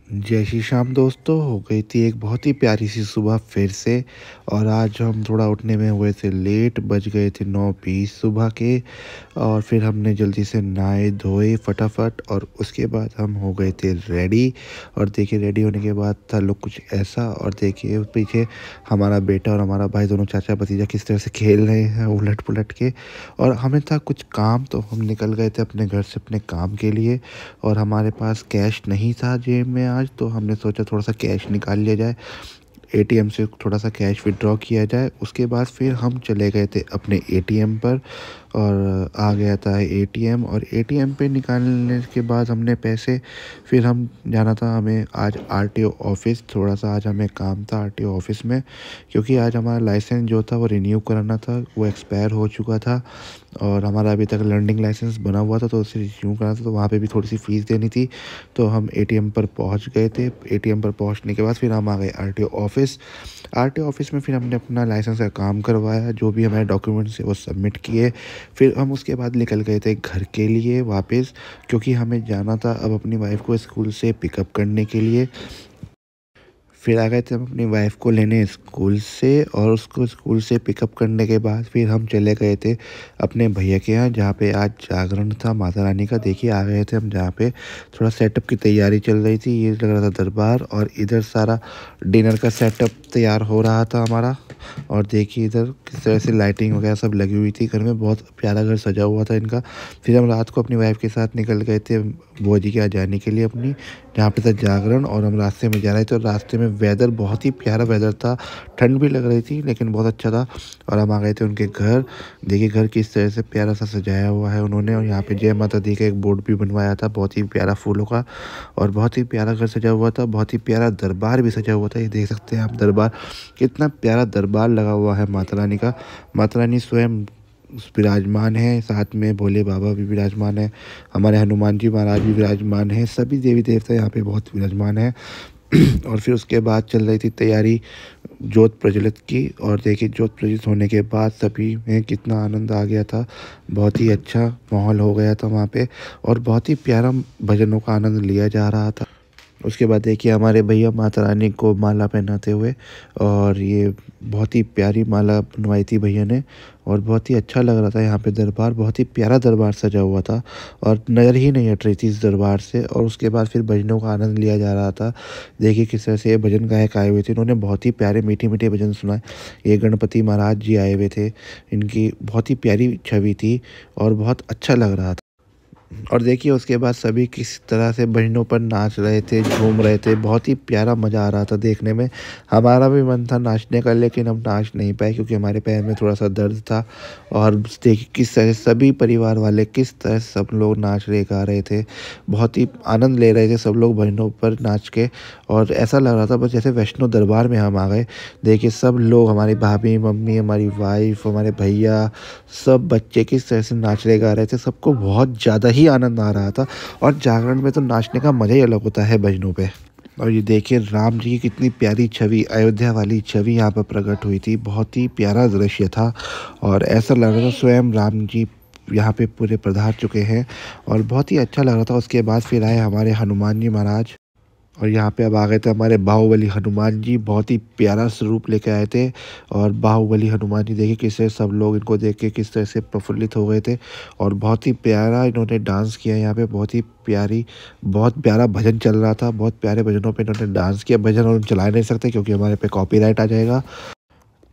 जय श्री श्याम दोस्तों। हो गई थी एक बहुत ही प्यारी सी सुबह फिर से। और आज हम थोड़ा उठने में हुए थे लेट, बज गए थे 9:20 सुबह के। और फिर हमने जल्दी से नहाए धोए फटाफट और उसके बाद हम हो गए थे रेडी। और देखिए रेडी होने के बाद था लुक कुछ ऐसा। और देखिए पीछे हमारा बेटा और हमारा भाई दोनों चाचा भतीजा किस तरह से खेल रहे हैं उलट पुलट के। और हमें था कुछ काम तो हम निकल गए थे अपने घर से अपने काम के लिए। और हमारे पास कैश नहीं था जेब में आज, तो हमने सोचा थोड़ा सा कैश निकाल लिया जाए, एटीएम से थोड़ा सा कैश विड्रॉ किया जाए। उसके बाद फिर हम चले गए थे अपने एटीएम पर और आ गया था एटीएम। और एटीएम पे निकालने के बाद हमने पैसे, फिर हम जाना था हमें आज आरटीओ ऑफिस। थोड़ा सा आज हमें काम था आरटीओ ऑफिस में, क्योंकि आज हमारा लाइसेंस जो था वो रिन्यू कराना था, वो एक्सपायर हो चुका था। और हमारा अभी तक लर्निंग लाइसेंस बना हुआ था तो उसे रिन्यू कराना था, तो वहाँ पे भी थोड़ी सी फ़ीस देनी थी। तो हम एटीएम पर पहुँच गए थे। एटीएम पर पहुँचने के बाद फिर हम आ गए आरटीओ ऑफिस। आरटीओ ऑफिस में फिर हमने अपना लाइसेंस का काम करवाया, जो भी हमारे डॉक्यूमेंट्स है वो सबमिट किए। फिर हम उसके बाद निकल गए थे घर के लिए वापस, क्योंकि हमें जाना था अब अपनी वाइफ को स्कूल से पिकअप करने के लिए। फिर आ गए थे हम अपनी वाइफ को लेने स्कूल से, और उसको स्कूल से पिकअप करने के बाद फिर हम चले गए थे अपने भैया के यहाँ, जहाँ पे आज जागरण था माता रानी का। देखिए आ गए थे हम, जहाँ पे थोड़ा सेटअप की तैयारी चल रही थी। ये लग रहा था दरबार, और इधर सारा डिनर का सेटअप तैयार हो रहा था हमारा। और देखिए इधर किस तरह से लाइटिंग वगैरह सब लगी हुई थी घर में, बहुत प्यारा घर सजा हुआ था इनका। फिर हम रात को अपनी वाइफ के साथ निकल गए थे बुआ जी के यहाँ जाने के लिए अपनी, जहाँ पे था जागरण। और हम रास्ते में जा रहे थे और रास्ते में वेदर बहुत ही प्यारा वेदर था, ठंड भी लग रही थी लेकिन बहुत अच्छा था। और हम आ गए थे उनके घर। देखिए घर किस तरह से प्यारा सा सजाया हुआ है उन्होंने, और यहाँ पे जय माता दी का एक बोर्ड भी बनवाया था बहुत ही प्यारा फूलों का। और बहुत ही प्यारा घर सजा हुआ था, बहुत ही प्यारा दरबार भी सजा हुआ था। ये देख सकते हैं आप दरबार, कितना प्यारा दरबार लगा हुआ है माता रानी का। माता रानी स्वयं विराजमान है, साथ में भोले बाबा भी विराजमान है, हमारे हनुमान जी महाराज भी विराजमान है, सभी देवी देवता यहाँ पे बहुत विराजमान है। और फिर उसके बाद चल रही थी तैयारी जोत प्रज्वलित की। और देखिए जोत प्रज्वलित होने के बाद सभी में कितना आनंद आ गया था, बहुत ही अच्छा माहौल हो गया था वहाँ पे। और बहुत ही प्यारा भजनों का आनंद लिया जा रहा था। उसके बाद देखिए हमारे भैया माता रानी को माला पहनाते हुए, और ये बहुत ही प्यारी माला बनवाई थी भैया ने। और बहुत ही अच्छा लग रहा था यहाँ पे दरबार, बहुत ही प्यारा दरबार सजा हुआ था और नज़र ही नहीं हट रही थी इस दरबार से। और उसके बाद फिर भजनों का आनंद लिया जा रहा था। देखिए किस तरह से ये भजन गायक आए हुए थे, इन्होंने बहुत ही प्यारे मीठे मीठे भजन सुनाए। ये गणपति महाराज जी आए हुए थे, इनकी बहुत ही प्यारी छवि थी और बहुत अच्छा लग रहा था। और देखिए उसके बाद सभी किस तरह से भजनों पर नाच रहे थे, झूम रहे थे, बहुत ही प्यारा मज़ा आ रहा था देखने में। हमारा भी मन था नाचने का, लेकिन हम नाच नहीं पाए क्योंकि हमारे पैर में थोड़ा सा दर्द था। और देखिए किस तरह सभी परिवार वाले किस तरह सब लोग नाच रहे गा रहे थे, बहुत ही आनंद ले रहे थे सब लोग भजनों पर नाच के। और ऐसा लग रहा था बस जैसे वैष्णो दरबार में हम आ गए। देखिए सब लोग, हमारी भाभी, मम्मी, हमारी वाइफ, हमारे भैया, सब बच्चे किस तरह से नाच रहे गा रहे थे, सबको बहुत ज़्यादा ही आनंद आ रहा था। और जागरण में तो नाचने का मज़ा ही अलग होता है भजनों पे। और ये देखिए राम जी की कितनी प्यारी छवि, अयोध्या वाली छवि यहाँ पर प्रकट हुई थी, बहुत ही प्यारा दृश्य था। और ऐसा लग रहा था स्वयं राम जी यहाँ पे पूरे पधार चुके हैं, और बहुत ही अच्छा लग रहा था। उसके बाद फिर आए हमारे हनुमान जी महाराज, और यहाँ पे अब आ गए थे हमारे बाहुबली हनुमान जी, बहुत ही प्यारा स्वरूप लेके आए थे। और बाहुबली हनुमान जी देखिए किस तरह सब लोग इनको देख के किस तरह से प्रफुल्लित हो गए थे। और बहुत ही प्यारा इन्होंने डांस किया यहाँ पे, बहुत ही प्यारी, बहुत प्यारा भजन चल रहा था, बहुत प्यारे भजनों पे इन्होंने डांस किया। भजन हम चला नहीं सकते क्योंकि हमारे पे कॉपीराइट आ जाएगा।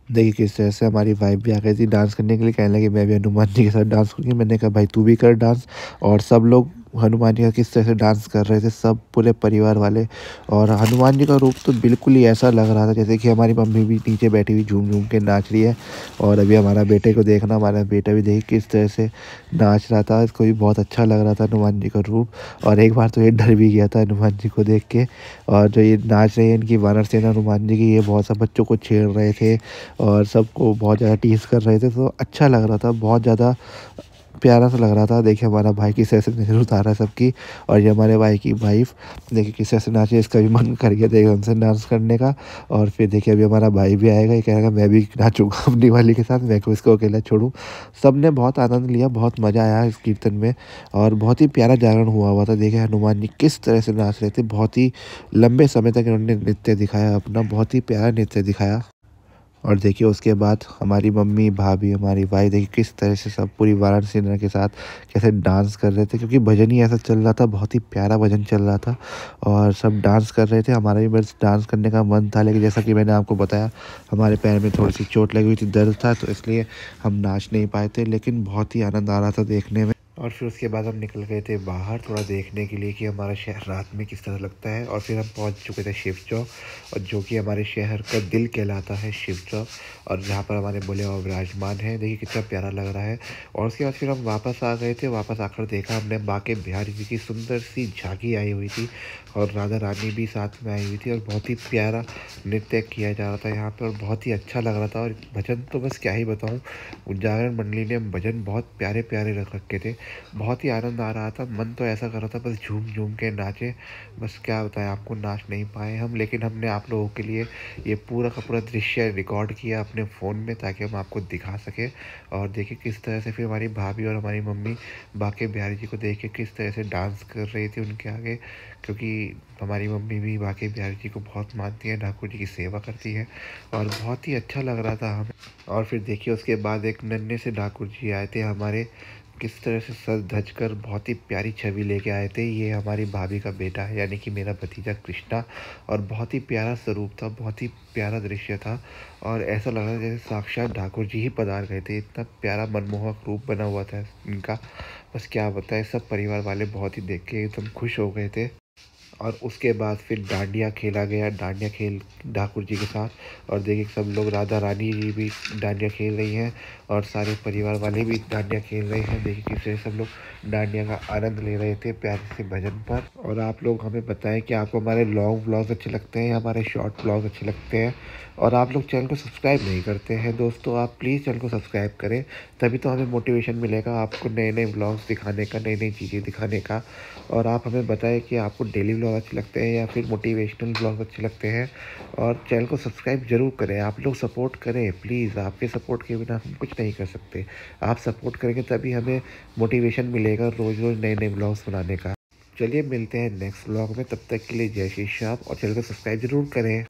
देखिए किस तरह से हमारी वाइफ भी आ गई थी डांस करने के लिए, कहने लगी मैं भी हनुमान जी के साथ डांस करूँगी। मैंने कहा भाई तू भी कर डांस। और सब लोग हनुमान जी का किस तरह से डांस कर रहे थे, सब पूरे परिवार वाले। और हनुमान जी का रूप तो बिल्कुल ही ऐसा लग रहा था जैसे कि हमारी मम्मी भी नीचे बैठी हुई झूम झूम के नाच रही है। और अभी हमारा बेटे को देखना, हमारा बेटा भी देख किस तरह से नाच रहा था, इसको भी बहुत अच्छा लग रहा था हनुमान जी का रूप। और एक बार तो ये डर भी गया था हनुमान जी को देख के। और जो ये नाच रहे हैं इनकी वानर सेना हनुमान जी की, ये बहुत सा बच्चों को छेड़ रहे थे और सबको बहुत ज़्यादा टीज़ कर रहे थे, तो अच्छा लग रहा था बहुत ज़्यादा। प्यारा सा लग रहा था। देखिए हमारा भाई किस तरह से नज़र उतार रहा है सबकी, और ये हमारे भाई की वाइफ़ देखिए किस तरह से नाचे, इसका भी मन कर गया देखिए हमसे डांस करने का। और फिर देखिए अभी हमारा भाई भी आएगा, ये कहेगा मैं भी नाचूँगा अपनी वाली के साथ, मैं क्यों इसको अकेला छोड़ूँ। सबने बहुत आनंद लिया, बहुत मज़ा आया इस कीर्तन में, और बहुत ही प्यारा जागरण हुआ था। देखिए हनुमान जी किस तरह से नाच रहे थे, बहुत ही लंबे समय तक इन्होंने नृत्य दिखाया अपना, बहुत ही प्यारा नृत्य दिखाया। और देखिए उसके बाद हमारी मम्मी, भाभी, हमारी भाई देखिए किस तरह से सब पूरी वाराणसी नगर के साथ कैसे डांस कर रहे थे, क्योंकि भजन ही ऐसा चल रहा था, बहुत ही प्यारा भजन चल रहा था और सब डांस कर रहे थे। हमारा भी बस डांस करने का मन था, लेकिन जैसा कि मैंने आपको बताया हमारे पैर में थोड़ी-सी चोट लगी हुई थी, दर्द था, तो इसलिए हम नाच नहीं पाए थे, लेकिन बहुत ही आनंद आ रहा था देखने में। और फिर उसके बाद हम निकल गए थे बाहर थोड़ा देखने के लिए कि हमारा शहर रात में किस तरह लगता है, और फिर हम पहुंच चुके थे शिव चौक, और जो कि हमारे शहर का दिल कहलाता है शिव चौक, और जहाँ पर हमारे भोले बाबा विराजमान है। देखिए कितना प्यारा लग रहा है। और उसके बाद फिर हम वापस आ गए थे। वापस आकर देखा हमने बांके बिहारी जी की सुंदर सी झांकी आई हुई थी, और राधा रानी भी साथ में आई हुई थी, और बहुत ही प्यारा नृत्य किया जा रहा था यहाँ पे, और बहुत ही अच्छा लग रहा था। और भजन तो बस क्या ही बताऊँ, जागरण मंडली ने भजन बहुत प्यारे प्यारे रख रखे थे, बहुत ही आनंद आ रहा था। मन तो ऐसा कर रहा था बस झूम झूम के नाचे, बस क्या बताएं आपको, नाच नहीं पाए हम, लेकिन हमने आप लोगों के लिए ये पूरा का पूरा दृश्य रिकॉर्ड किया अपने फ़ोन में, ताकि हम आपको दिखा सकें। और देखिए किस तरह से फिर हमारी भाभी और हमारी मम्मी बांके बिहारी जी को देख के किस तरह से डांस कर रही थी उनके आगे, क्योंकि हमारी मम्मी भी बांके बिहारी जी को बहुत मानती है, ठाकुर जी की सेवा करती है, और बहुत ही अच्छा लग रहा था हमें। और फिर देखिए उसके बाद एक नन्हे से ठाकुर जी आए थे हमारे, किस तरह से सज धज कर बहुत ही प्यारी छवि लेके आए थे। ये हमारी भाभी का बेटा है, यानी कि मेरा भतीजा कृष्णा, और बहुत ही प्यारा स्वरूप था, बहुत ही प्यारा दृश्य था, और ऐसा लग रहा था जैसे साक्षात ठाकुर जी ही पधार गए थे। इतना प्यारा मनमोहक रूप बना हुआ था इनका, बस क्या बताएं, सब परिवार वाले बहुत ही देख के एकदम खुश हो गए थे। और उसके बाद फिर डांडिया खेला गया, डांडिया खेल ठाकुर जी के साथ, और देखिए सब लोग, राधा रानी जी भी डांडिया खेल रही हैं, और सारे परिवार वाले भी डांडिया खेल रहे हैं। देखिए किस तरह सब लोग डांडिया का आनंद ले रहे थे प्यारे से भजन पर। और आप लोग हमें बताएं कि आपको हमारे लॉन्ग व्लॉग अच्छे लगते हैं या हमारे शॉर्ट व्लॉग अच्छे लगते हैं। और आप लोग चैनल को सब्सक्राइब नहीं करते हैं दोस्तों, आप प्लीज़ चैनल को सब्सक्राइब करें, तभी तो हमें मोटिवेशन मिलेगा आपको नए नए व्लॉग्स दिखाने का, नई नई चीज़ें दिखाने का। और आप हमें बताएं कि आपको डेली व्लॉग अच्छे लगते हैं या फिर मोटिवेशनल व्लॉग अच्छे लगते हैं, और चैनल को सब्सक्राइब ज़रूर करें। आप लोग सपोर्ट करें प्लीज़, आपके सपोर्ट के बिना हम कुछ नहीं कर सकते। आप सपोर्ट करेंगे तभी हमें मोटिवेशन मिलेगा रोज़ रोज़ नए नए व्लॉग्स बनाने का। चलिए मिलते हैं नेक्स्ट व्लॉग में, तब तक के लिए जय श्री श्याम, और चैनल को सब्सक्राइब ज़रूर करें।